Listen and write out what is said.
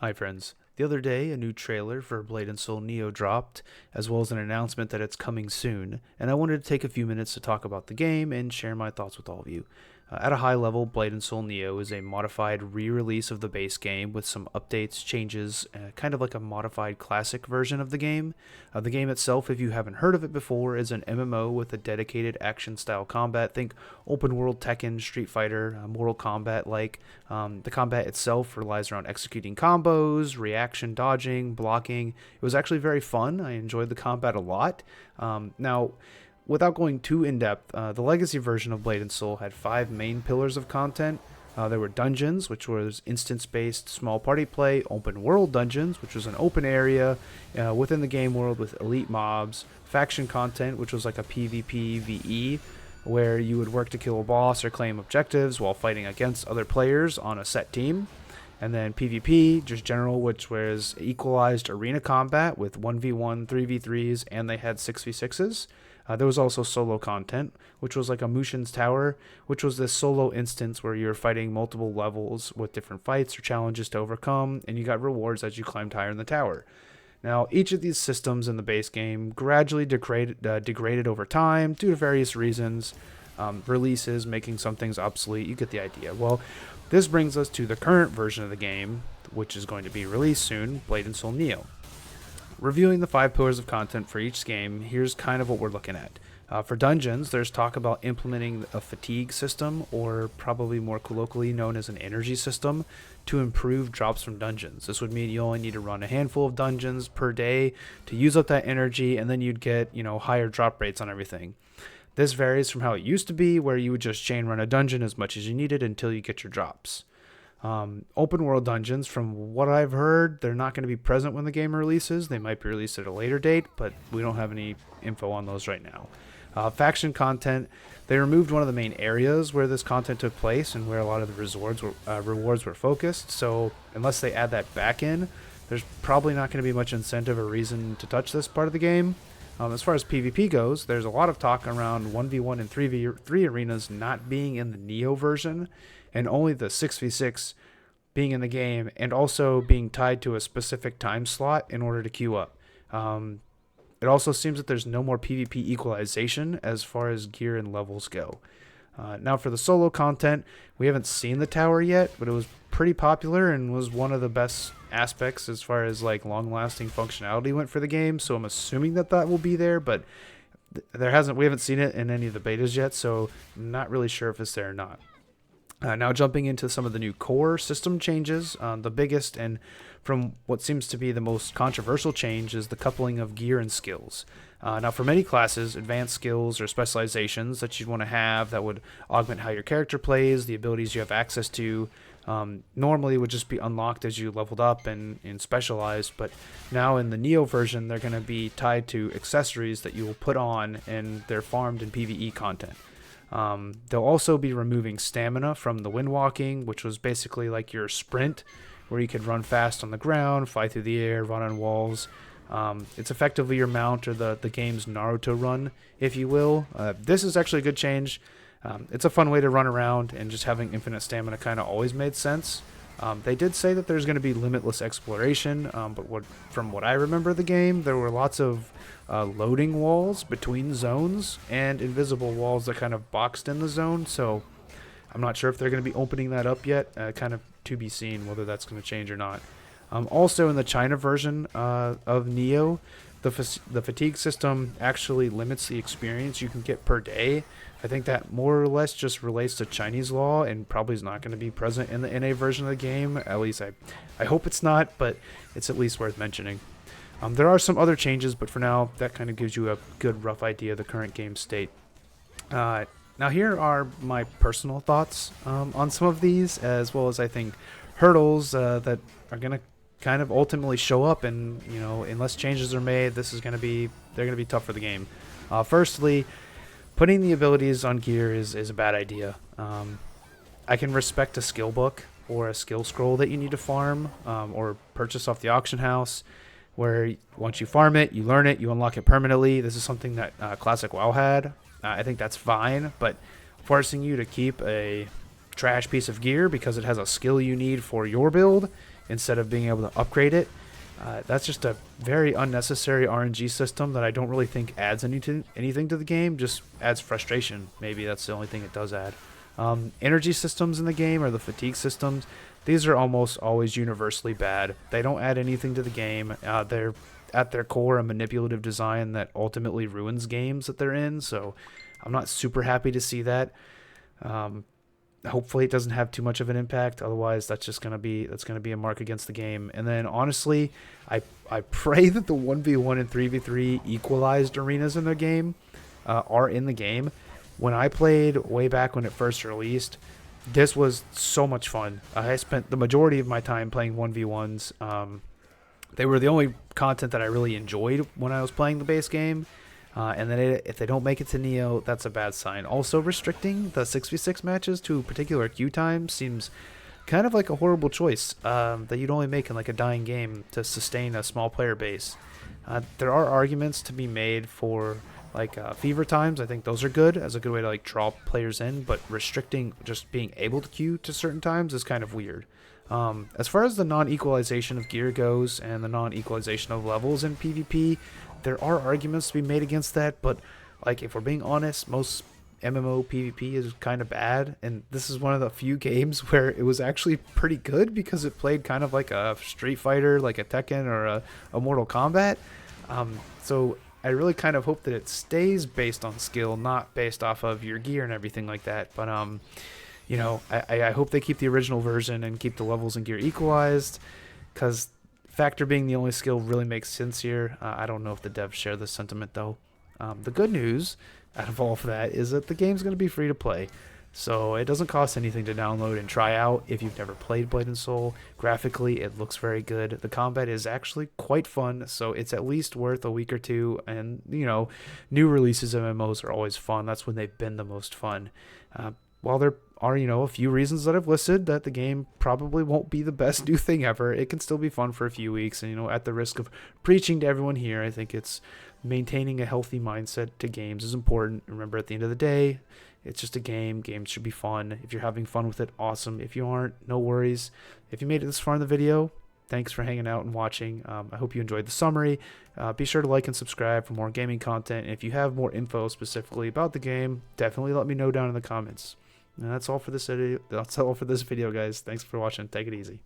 Hi friends. The other day, a new trailer for Blade and Soul Neo dropped, as well as an announcement that it's coming soon, and I wanted to take a few minutes to talk about the game and share my thoughts with all of you. At a high level, Blade and Soul Neo is a modified re-release of the base game with some updates, changes, kind of like a modified classic version of the game. The game itself, if you haven't heard of it before, is an MMO with a dedicated action-style combat. Think open-world Tekken, Street Fighter, Mortal Kombat like. The combat itself relies around executing combos, reaction dodging, blocking. It was actually very fun. I enjoyed the combat a lot. Now, without going too in depth, the legacy version of Blade and Soul had five main pillars of content. There were dungeons, which was instance-based small party play, open world dungeons, which was an open area within the game world with elite mobs, faction content, which was like a PvP VE, where you would work to kill a boss or claim objectives while fighting against other players on a set team. And then PvP, just general, which was equalized arena combat with 1v1, 3v3s, and they had 6v6s. There was also solo content, which was like a Mushin's Tower, which was this solo instance where you're fighting multiple levels with different fights or challenges to overcome, and you got rewards as you climbed higher in the tower. Now, each of these systems in the base game gradually degraded over time due to various reasons, releases, making some things obsolete. You get the idea. Well, this brings us to the current version of the game, which is going to be released soon, Blade and Soul Neo. Reviewing the five pillars of content for each game, here's kind of what we're looking at. For dungeons, there's talk about implementing a fatigue system, or probably more colloquially known as an energy system, to improve drops from dungeons. This would mean you only need to run a handful of dungeons per day to use up that energy, and then you'd get, higher drop rates on everything. This varies from how it used to be, where you would just chain run a dungeon as much as you needed until you get your drops. Open world dungeons, from what I've heard, they're not going to be present when the game releases. They might be released at a later date, but we don't have any info on those right now. Faction content, they removed one of the main areas where this content took place and where a lot of the rewards were focused. So unless they add that back in, there's probably not going to be much incentive or reason to touch this part of the game. As far as PvP goes, there's a lot of talk around 1v1 and 3v3 arenas not being in the Neo version, and only the 6v6 being in the game, and also being tied to a specific time slot in order to queue up. It also seems that there's no more PvP equalization as far as gear and levels go. Now for the solo content, we haven't seen the tower yet, but it was pretty popular and was one of the best aspects as far as like long-lasting functionality went for the game. So I'm assuming that will be there, but we haven't seen it in any of the betas yet, so I'm not really sure if it's there or not. Now jumping into some of the new core system changes, the biggest and from what seems to be the most controversial change is the coupling of gear and skills. Now for many classes, advanced skills or specializations that you'd want to have that would augment how your character plays, the abilities you have access to, normally would just be unlocked as you leveled up and specialized, but now in the Neo version, they're going to be tied to accessories that you will put on, and they're farmed in PvE content. They'll also be removing stamina from the wind walking, which was basically like your sprint, where you could run fast on the ground, fly through the air, run on walls. It's effectively your mount, or the game's Naruto run, if you will. This is actually a good change. It's a fun way to run around, and just having infinite stamina kind of always made sense. They did say that there's going to be limitless exploration, but from what I remember of the game, there were lots of loading walls between zones and invisible walls that kind of boxed in the zone, so I'm not sure if they're going to be opening that up yet. Kind of to be seen whether that's going to change or not. Also in the China version of Neo, the fatigue system actually limits the experience you can get per day. I think that more or less just relates to Chinese law and probably is not going to be present in the NA version of the game. At least I hope it's not, but it's at least worth mentioning. There are some other changes, but for now, that kind of gives you a good rough idea of the current game state. Now here are my personal thoughts on some of these, as well as I think hurdles that are going to kind of ultimately show up, and unless changes are made, they're going to be tough for the game. Firstly, putting the abilities on gear is a bad idea. I can respect a skill book or a skill scroll that you need to farm or purchase off the auction house, where once you farm it, you learn it, you unlock it permanently. This is something that Classic WoW had. I think that's fine, but forcing you to keep a trash piece of gear because it has a skill you need for your build instead of being able to upgrade it. That's just a very unnecessary RNG system that I don't really think adds anything to the game, just adds frustration. Maybe that's the only thing it does add. Energy systems in the game, or the fatigue systems, these are almost always universally bad. They don't add anything to the game. They're at their core a manipulative design that ultimately ruins games that they're in, so I'm not super happy to see that. Hopefully it doesn't have too much of an impact. Otherwise, that's gonna be a mark against the game. And then honestly, I pray that the 1v1 and 3v3 equalized arenas in the game are in the game. When I played way back when it first released, this was so much fun. I spent the majority of my time playing 1v1s. They were the only content that I really enjoyed when I was playing the base game. And then if they don't make it to Neo, that's a bad sign. Also, restricting the 6v6 matches to a particular queue time seems kind of like a horrible choice that you'd only make in like a dying game to sustain a small player base. There are arguments to be made for like fever times. I think those are good as a good way to like draw players in, but restricting just being able to queue to certain times is kind of weird. As far as the non-equalization of gear goes and the non-equalization of levels in PvP, there are arguments to be made against that, but like if we're being honest, most MMO PvP is kind of bad, and this is one of the few games where it was actually pretty good because it played kind of like a Street Fighter, like a Tekken or a Mortal Kombat. So I really kind of hope that it stays based on skill, not based off of your gear and everything like that. But you know, I hope they keep the original version and keep the levels and gear equalized, because Factor being the only skill really makes sense here. I don't know if the devs share this sentiment though. The good news out of all of that is that the game's going to be free to play, so it doesn't cost anything to download and try out if you've never played Blade and Soul. Graphically, it looks very good. The combat is actually quite fun, so it's at least worth a week or two. And you know, new releases of MMOs are always fun. That's when they've been the most fun. While there are, you know, a few reasons that I've listed that the game probably won't be the best new thing ever, it can still be fun for a few weeks. And, you know, at the risk of preaching to everyone here, I think it's maintaining a healthy mindset to games is important. Remember, at the end of the day, it's just a game. Games should be fun. If you're having fun with it, awesome. If you aren't, no worries. If you made it this far in the video, thanks for hanging out and watching. I hope you enjoyed the summary. Be sure to like and subscribe for more gaming content. And if you have more info specifically about the game, definitely let me know down in the comments. And that's all for this video. Guys. Thanks for watching. Take it easy.